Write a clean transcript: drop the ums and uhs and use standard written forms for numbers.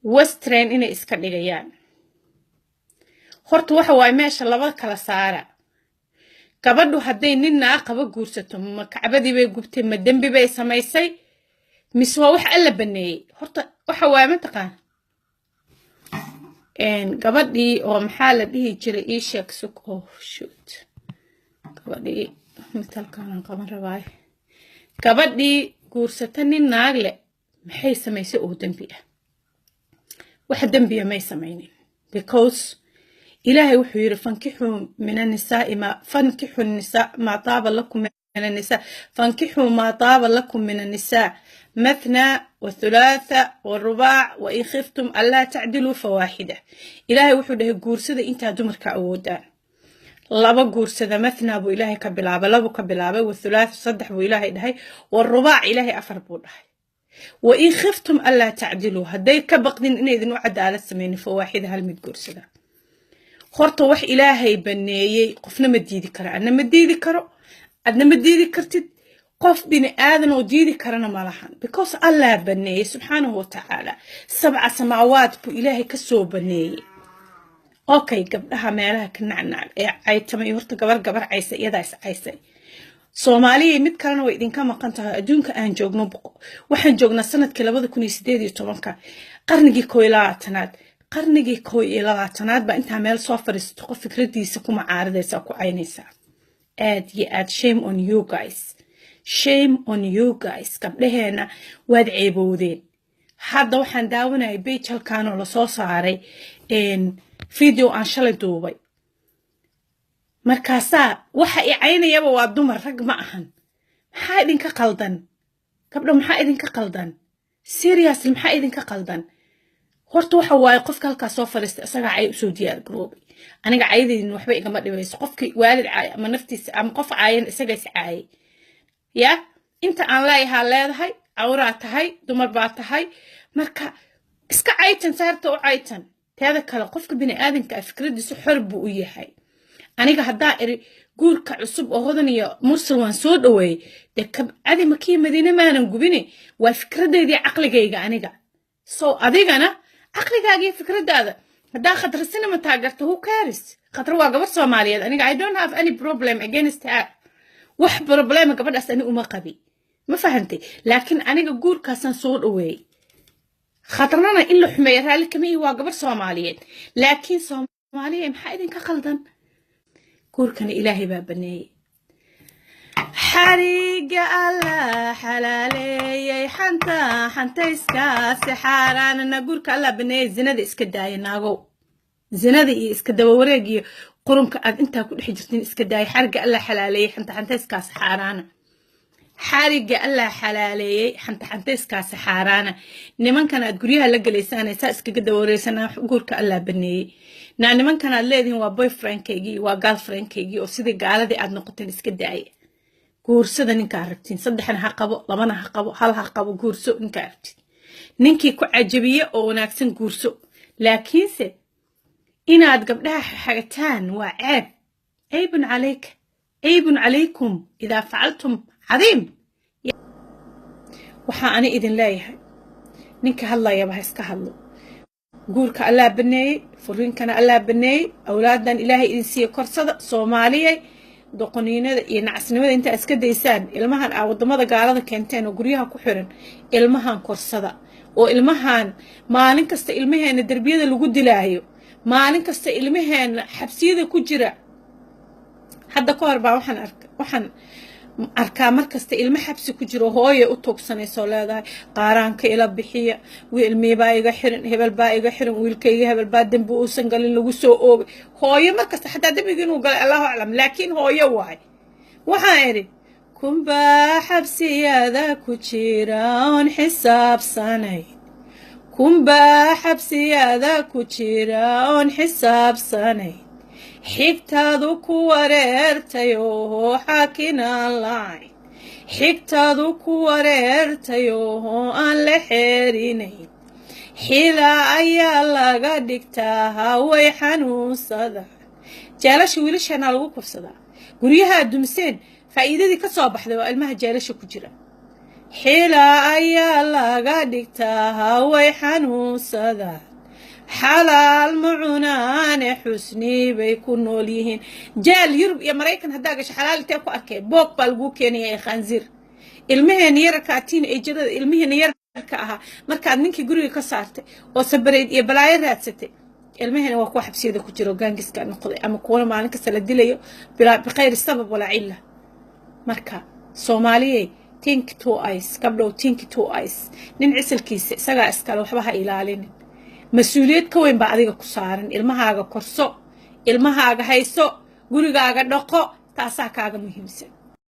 western inay iska dhigayaan horta waxa waay meesha laba kala saara gabadhu hadday nin qaba guursato ma kacbadii bay gubtay ma dambi bay samaysay mise waa wax alla baneeyay horta waxa waay ma taqaan gabadhii oo maxaa la dhihi jiray ii sheeg suko shoot gabadhii mitalkan qaban rabaa gabadhii guursata nin naag leh maxay samaysay oo dambi ah wax dambi may samaynin because إلهي وحير فانكحوا من النساء ما طاب لكم من النساء فانكحوا ما طاب لكم من النساء مثنى والثلاثة والرباع وإن خفتم ألا تعدلوا فواحدة إلهي وحير قورسة انت دمرك أودان لابا قورسة مثنى بو إلهي كبلابا لابو كبلابا والثلاثة صدح بو إلهي دهي والرباع إلهي أفر بو دهي وإن خفتم ألا تعدلوا هدي كبقدين إن إذن عدالة سمين فواحدة هالمد قورسة horta wax ilaahay baneeyay qofna ma diidi karo adna ma diidi karo adna ma diidi kartid qof bini aadan oo diidi karana ma lahan because Allah baneeyay subhanahu wa ta'ala sab'a samaawaat bu ilaahay ka soo baneeyay okay gabdhaha meelaha ka nacnac ee aytamay horta gabar caysa iyada is caysay Soomaaliya mid kalena way idinka maqan tahay adduunka aan joogno waxaan joognaa sanadkii 2018 qarnigii 11aad qarnigii 11aad ba inta meel soo fariisto qof fikradiisa kuma caaradaysa ku caynaysa aad shame on you guys gabdhaheena waad ceebowdeen hadda waxaan daawanayay page halkaan oo la soo saaray video aan shalay duubay markaasa waxa ay caynayaba waa dumar rag ma ahan maxaa idinka qaldan gabdho maxaa idinka qaldan seriously maxaa idinka qaldan horta waxa waay qofka halka soo fariistay asaga ay soo diyaar garoobay aniga caydeen waxba igama dhibayso qofkii waalid caay ama naftiisa ama qof caayan isaga is caay ya inta aan leedahay awraa tahay dumar baa tahay marka iska caytan saarta oo caytan teeda kale qofka bini aadanka fikradiisu xor buu u yahay aniga hadaa iri guurka cusub oo hodan iyo mursal waan soo dhaweey adi makii madiina maanan gubini waa fikradeedii aqligayga aniga so adigana aqligaaga fikradaada hadaa khadrasina ma taageerto who cares khadra waa gabar Soomaaliyeed aniga I don't have any problem against her wax problem gabadhaas ani uma qabi ma fahantay laakiin aniga guurkaasan soo dhaweey khadrana in la xumeeyo raali kamay waa gabar Soomaaliyeed laakiin Soomaaliyeed maxaa idinka qaldan guurkan Ilaahay baa baneeyay حريق الله حلالي حنتا إسكاس حارانا نقولك الله بني زنادي إسكداي ناغو زنادي إسكداي وريقي قرمك أنت كل حجرتين إسكداي حرق الله حلالي حنتا إسكاس حارانا حريق الله حلالي حنتا إسكاس حارانا نمان كان أتقوليها لقى ليساني ساسك قد وريسانا قولك الله بني نمان كان الليدين وبوي فرانكيجي وقال فرانكيجي وسيدي قالدي أدنا قتل إسكداي guursada ninka aragtiin saddexna ha qabo labana ha qabo hal ha qabo guurso ninka aragtiin ninkii ku cajabiye oo wanaagsan guurso laakiinse inaad gabdhaha xagataan waa aybun calaykum idaa facaltum cadiim waxa ani idin leeyahay ninka hadlayaba ha iska hadlo guurka Allah baneeyay furinkana Allah baneeyay awlaadan Ilaahay idin siiyo korsada Soomaaliyeed doqoniinada iyo nacasnimada inta iska daysaan ilmahan wadamada gaalada keenteen oo guryaha ku xiran ilmahan korsada oo ilmahan maalin kasta ilmaheena darbiyada lagu dilaayo maalin kasta ilmaheena xabsiyada ku jira hadda ka hor baa waxaan arkaa markasta ilma xabsi ku jiro hooyo u toogsanayso leedahay qaaraanka ila bixiya wiilmiiba iga xiran hebel baa iga xiran wiilkayga hebel baa dambi uu san galin lagu soo oogay hooyo markasta xataa dambiga inuu galay Allahu a'lam laakiin hooyo waay waxaan iri kumba xabsiyada ku jira on xisaabsanay kumba xabsiyada ku jira on xisaabsanay xigtaadu ku wareertayo xakina laay xigtaadu ku wareertayo aan la xeerinay xila ayaa laga dhigtaa way xanuunsada jeelasha wiilashana lagu kufsada guryaha dumseen faa'iidadii ka soo baxday waa ilmaha jeelasha ku jira xila ayaa laga dhigtaa haway xanuunsadaan xalaal ma cunaane xusni bay ku nool yihiin jeel yurub iyo maraykan haddaa gasho xalaal intee ku arkay boog baa laguu keenaya ee khaanzir ilmaheena yararkaa tiinajirada ilmihiina yararka ahaa markaad ninkii guriga ka saartay oo sabareyd iyo balaayo raadsatay ilmaheena waa kuwa xabsiyada ku jiro gaangiska noqday ama kuwana maalin kasta la dilayo biqayri sabab walaa cilla marka soomaaliyey think two eyes gabdhow think two eyes nin cisilkiisa isagaa iskale waxba ha ilaalinin mas-uuliyad ka weyn baa adiga ku saaran ilmahaaga korso ilmahaaga hayso gurigaaga dhaqo taasaa kaaga muhiimsan